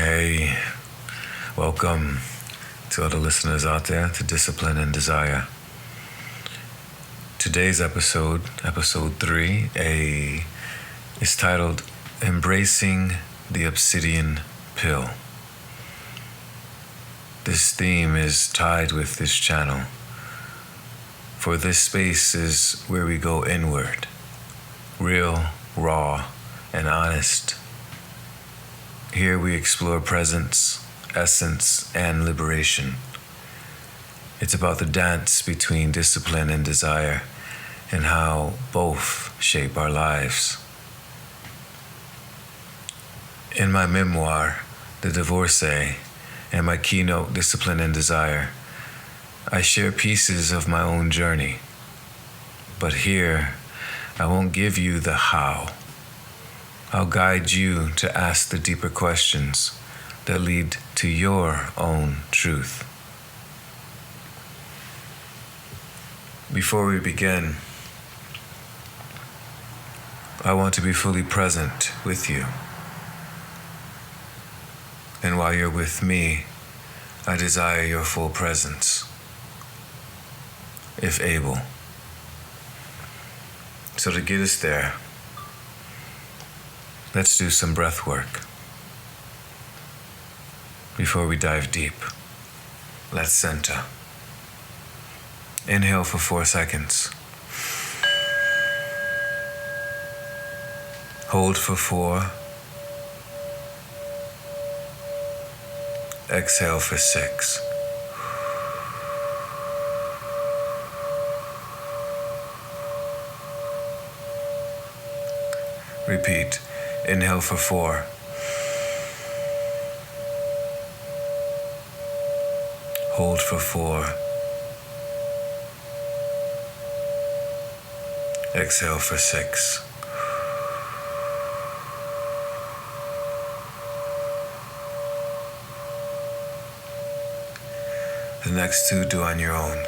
Hey, welcome to all the listeners out there to Discipline and Desire. Today's episode 3, is titled Embracing the Obsidian Pill. This theme is tied with this channel, for this space is where we go inward, real, raw, and honest. Here we explore presence, essence, and liberation. It's about the dance between discipline and desire and how both shape our lives. In my memoir, The Divorcee, and my keynote, Discipline and Desire, I share pieces of my own journey. But here, I won't give you the how. I'll guide you to ask the deeper questions that lead to your own truth. Before we begin, I want to be fully present with you. And while you're with me, I desire your full presence, if able. So to get us there, let's do some breath work. Before we dive deep, let's center. Inhale for 4 seconds. Hold for 4. Exhale for 6. Repeat. Inhale for 4. Hold for 4. Exhale for 6. The next 2 do on your own.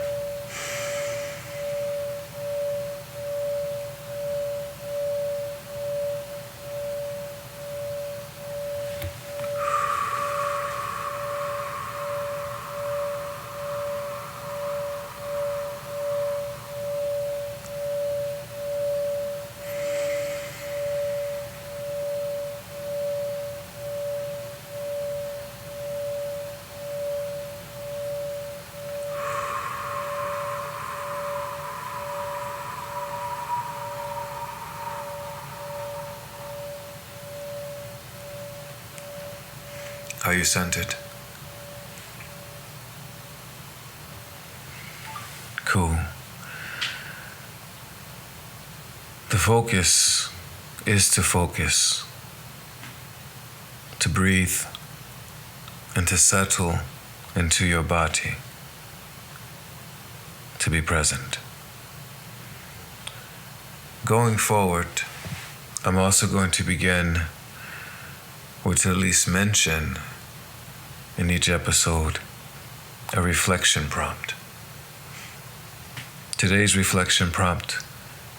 Are you centered? Cool. The focus is to focus, to breathe, and to settle into your body, to be present. Going forward, I'm also going to begin or to at least mention in each episode a reflection prompt. Today's reflection prompt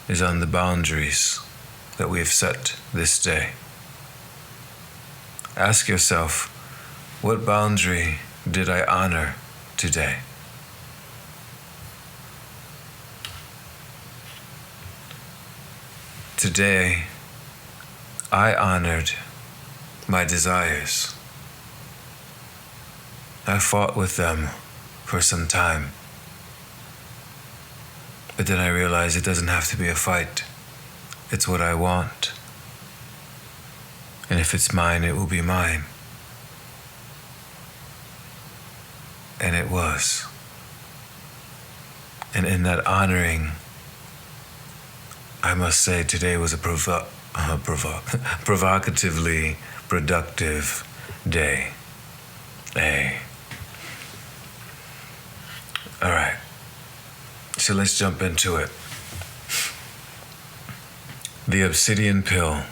is on the boundaries that we have set this day. Ask yourself, what boundary did I honor today? Today, I honored my desires. I fought with them for some time. But then I realized it doesn't have to be a fight. It's what I want. And if it's mine, it will be mine. And it was. And in that honoring, I must say today was a provocatively productive day. All right, so let's jump into it. The Obsidian Pill.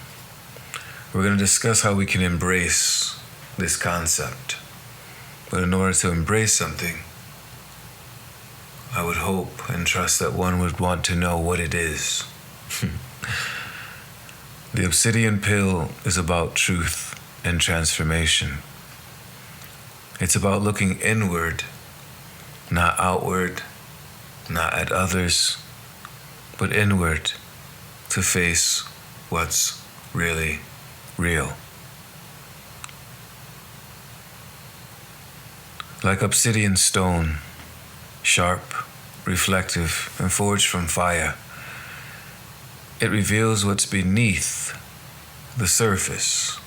We're going to discuss how we can embrace this concept. But in order to embrace something, I would hope and trust that one would want to know what it is. The Obsidian Pill is about truth and transformation. It's about looking inward, not outward, not at others, but inward to face what's really real. Like obsidian stone, sharp, reflective, and forged from fire, it reveals what's beneath the surface.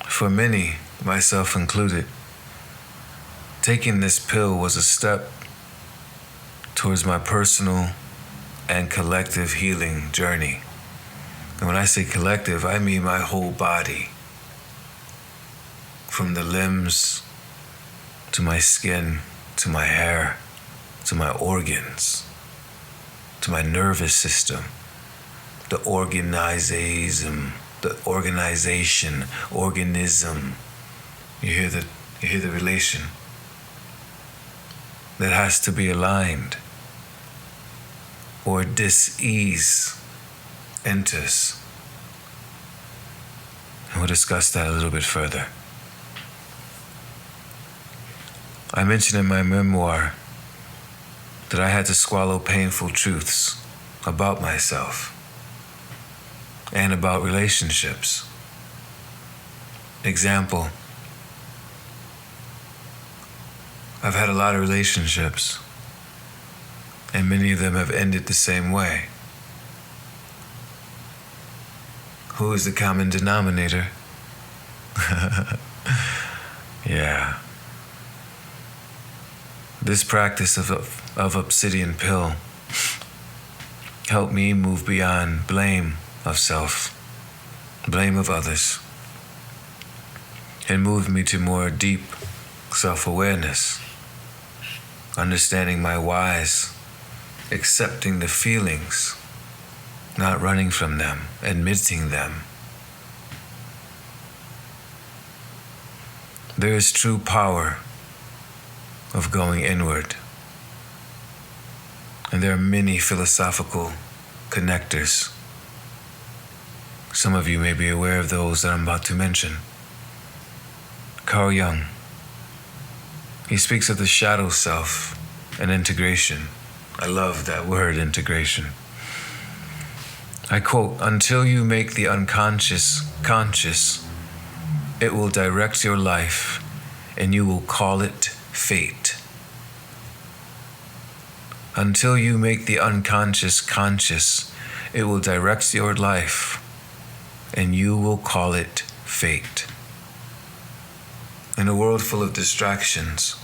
For many, myself included, taking this pill was a step towards my personal and collective healing journey. And when I say collective, I mean my whole body. From the limbs, to my skin, to my hair, to my organs, to my nervous system, the organism, organism. You hear the relation that has to be aligned, or dis-ease enters. And we'll discuss that a little bit further. I mentioned in my memoir that I had to swallow painful truths about myself and about relationships. Example, I've had a lot of relationships, and many of them have ended the same way. Who is the common denominator? Yeah. This practice of Obsidian Pill helped me move beyond blame of self, blame of others, and moved me to more deep self-awareness, understanding my whys, accepting the feelings, not running from them, admitting them. There is true power of going inward. And there are many philosophical connectors. Some of you may be aware of those that I'm about to mention. Carl Jung, he speaks of the shadow self and integration. I love that word, integration. I quote, "Until you make the unconscious conscious, it will direct your life and you will call it fate. Until you make the unconscious conscious, it will direct your life and you will call it fate." In a world full of distractions,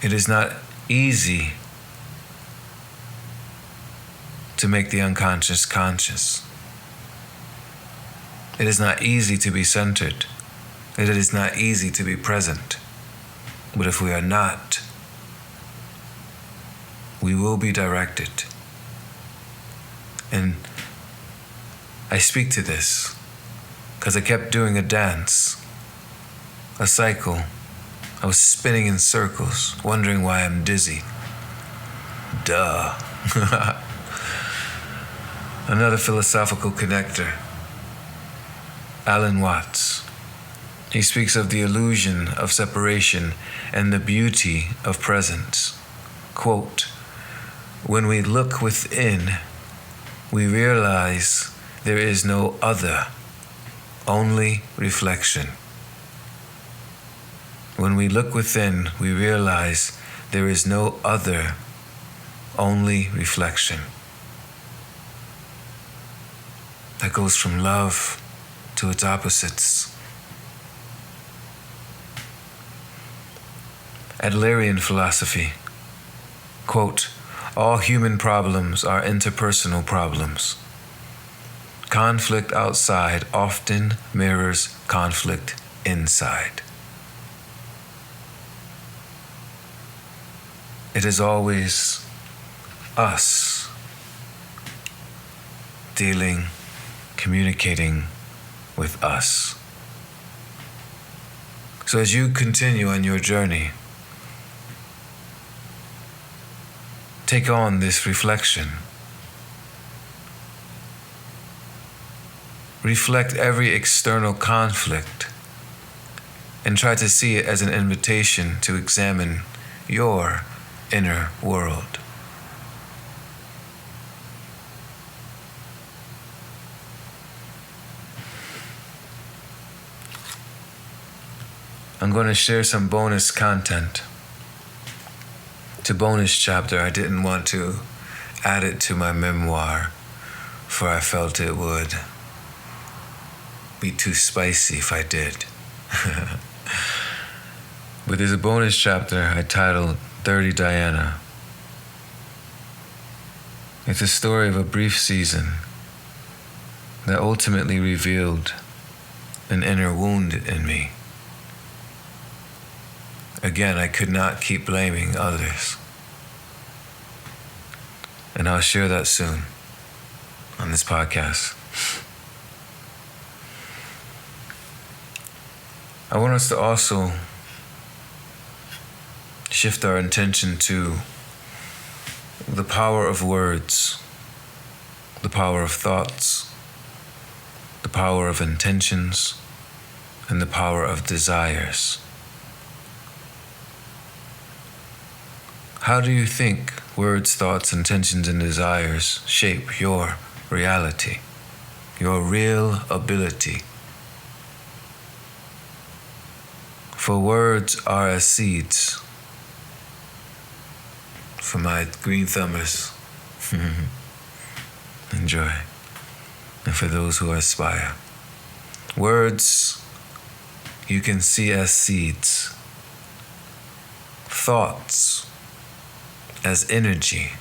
it is not easy to make the unconscious conscious. It is not easy to be centered. It is not easy to be present. But if we are not, we will be directed. And I speak to this because I kept doing a dance, a cycle. I was spinning in circles, wondering why I'm dizzy. Duh. Another philosophical connector, Alan Watts. He speaks of the illusion of separation and the beauty of presence. Quote, "When we look within, we realize there is no other, only reflection. When we look within, we realize there is no other, only reflection." That goes from love to its opposites. Adlerian philosophy, quote, "All human problems are interpersonal problems. Conflict outside often mirrors conflict inside. It is always us dealing, communicating with us." So as you continue on your journey, take on this reflection. reflect every external conflict and try to see it as an invitation to examine your inner world. I'm going to share some bonus content. It's a bonus chapter. I didn't want to add it to my memoir, for I felt it would be too spicy if I did. But there's a bonus chapter I titled 30 Diana. It's a story of a brief season that ultimately revealed an inner wound in me. Again, I could not keep blaming others. And I'll share that soon on this podcast. I want us to also shift our attention to the power of words, the power of thoughts, the power of intentions, and the power of desires. How do you think words, thoughts, intentions, and desires shape your reality, your real ability? For words are as seeds. For my green thumbers, enjoy. And for those who aspire, words you can see as seeds, thoughts as energy,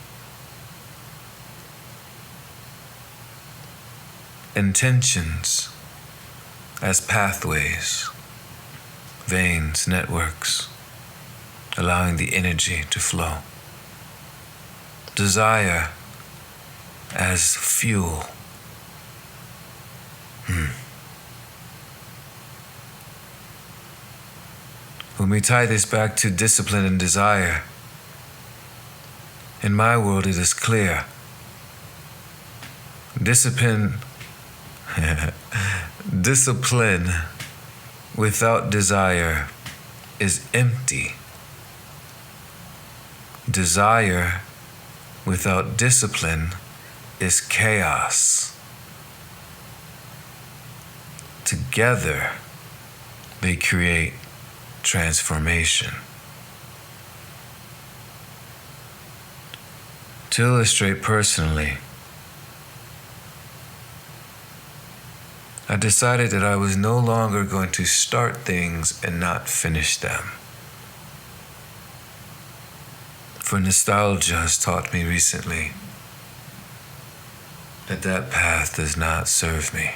intentions as pathways, veins, networks, allowing the energy to flow. Desire as fuel. When we tie this back to discipline and desire, in my world it is clear. Discipline without desire is empty. Desire without discipline is chaos. Together, they create transformation. To illustrate personally, I decided that I was no longer going to start things and not finish them. For nostalgia has taught me recently that that path does not serve me.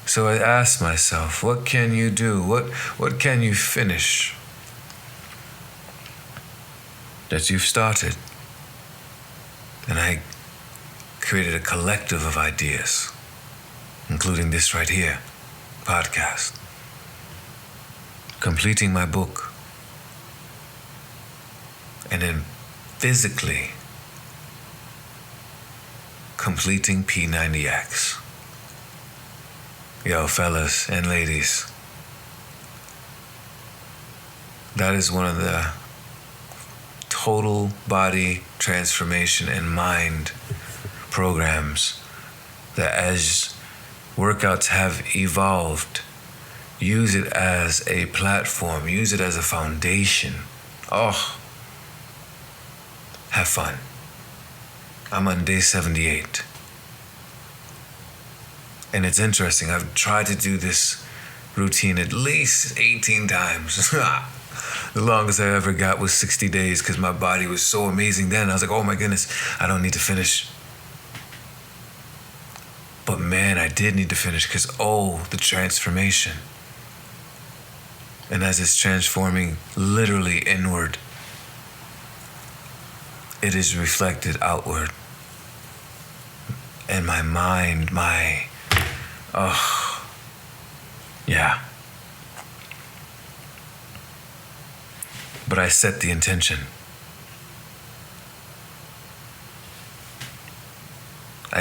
So I asked myself, what can you do? What can you finish that you've started? And I created a collective of ideas, including this right here, podcast. Completing my book, and then physically completing P90X. Yo, fellas and ladies, that is one of the total body transformation and mind programs that, as workouts have evolved, use it as a platform, use it as a foundation. Oh, have fun. I'm on day 78. And it's interesting, I've tried to do this routine at least 18 times. The longest I ever got was 60 days because my body was so amazing then. I was like, oh my goodness, I don't need to finish. But man, I did need to finish because, the transformation. And as it's transforming literally inward, it is reflected outward. And my mind, yeah. But I set the intention.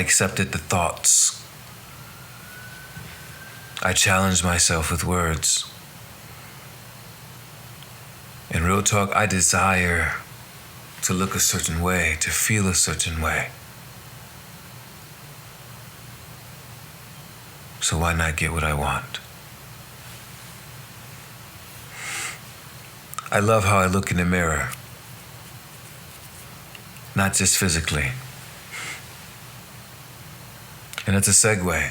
I accepted the thoughts. I challenged myself with words. In real talk, I desire to look a certain way, to feel a certain way. So why not get what I want? I love how I look in the mirror. Not just physically. And it's a segue.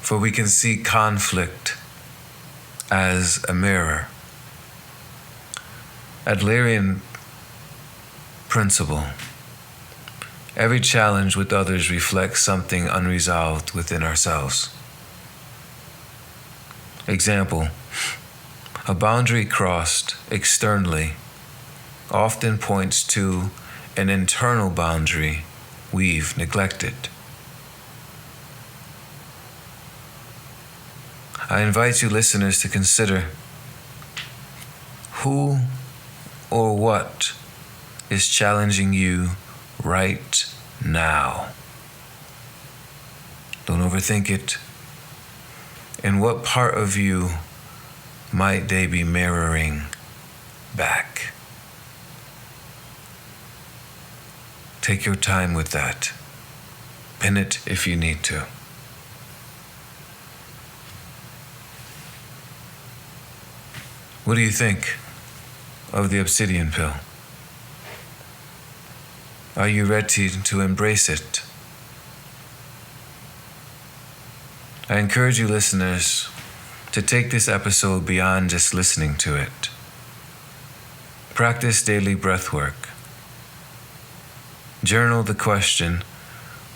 For we can see conflict as a mirror. Adlerian principle. Every challenge with others reflects something unresolved within ourselves. Example, a boundary crossed externally often points to an internal boundary we've neglected. I invite you listeners to consider who or what is challenging you right now. Don't overthink it. And what part of you might they be mirroring back? Take your time with that. Pin it if you need to. What do you think of the Obsidian Pill? Are you ready to embrace it? I encourage you listeners to take this episode beyond just listening to it. Practice daily breathwork. Journal the question,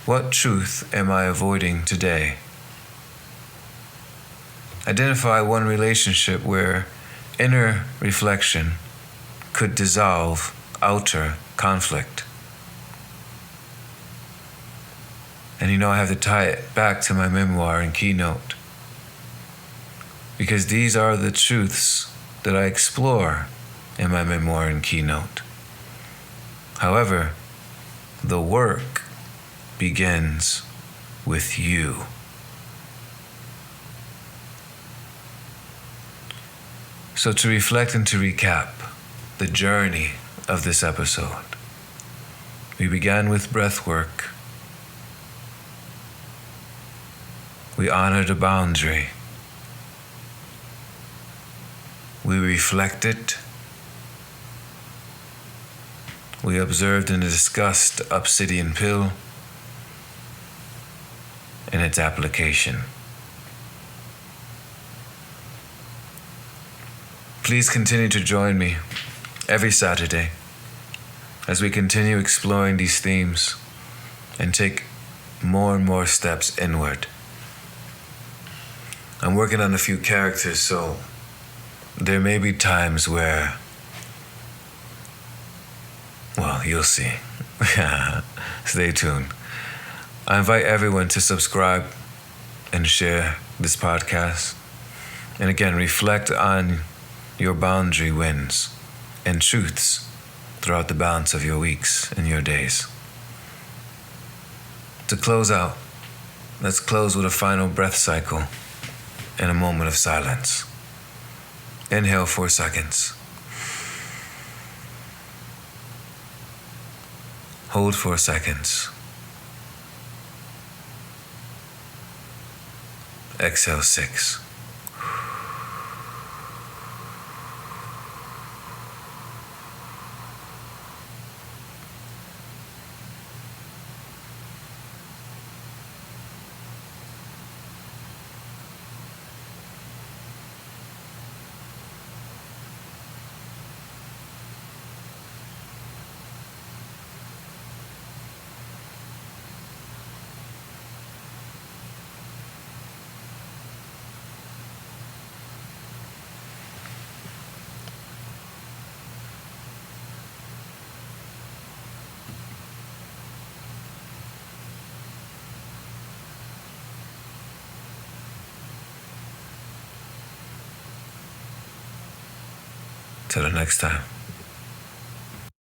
what truth am I avoiding today? Identify one relationship where inner reflection could dissolve outer conflict. And I have to tie it back to my memoir and keynote, because these are the truths that I explore in my memoir and keynote. However, the work begins with you. So to reflect and to recap the journey of this episode, we began with breath work. We honored a boundary. We reflected. We observed and discussed Obsidian Pill and its application. Please continue to join me every Saturday as we continue exploring these themes and take more and more steps inward. I'm working on a few characters, so there may be times where, well, you'll see. Stay tuned. I invite everyone to subscribe and share this podcast. And again, reflect on your boundary wins and truths throughout the balance of your weeks and your days. To close out, let's close with a final breath cycle and a moment of silence. Inhale 4 seconds. Hold 4 seconds. Exhale 6. Till the next time.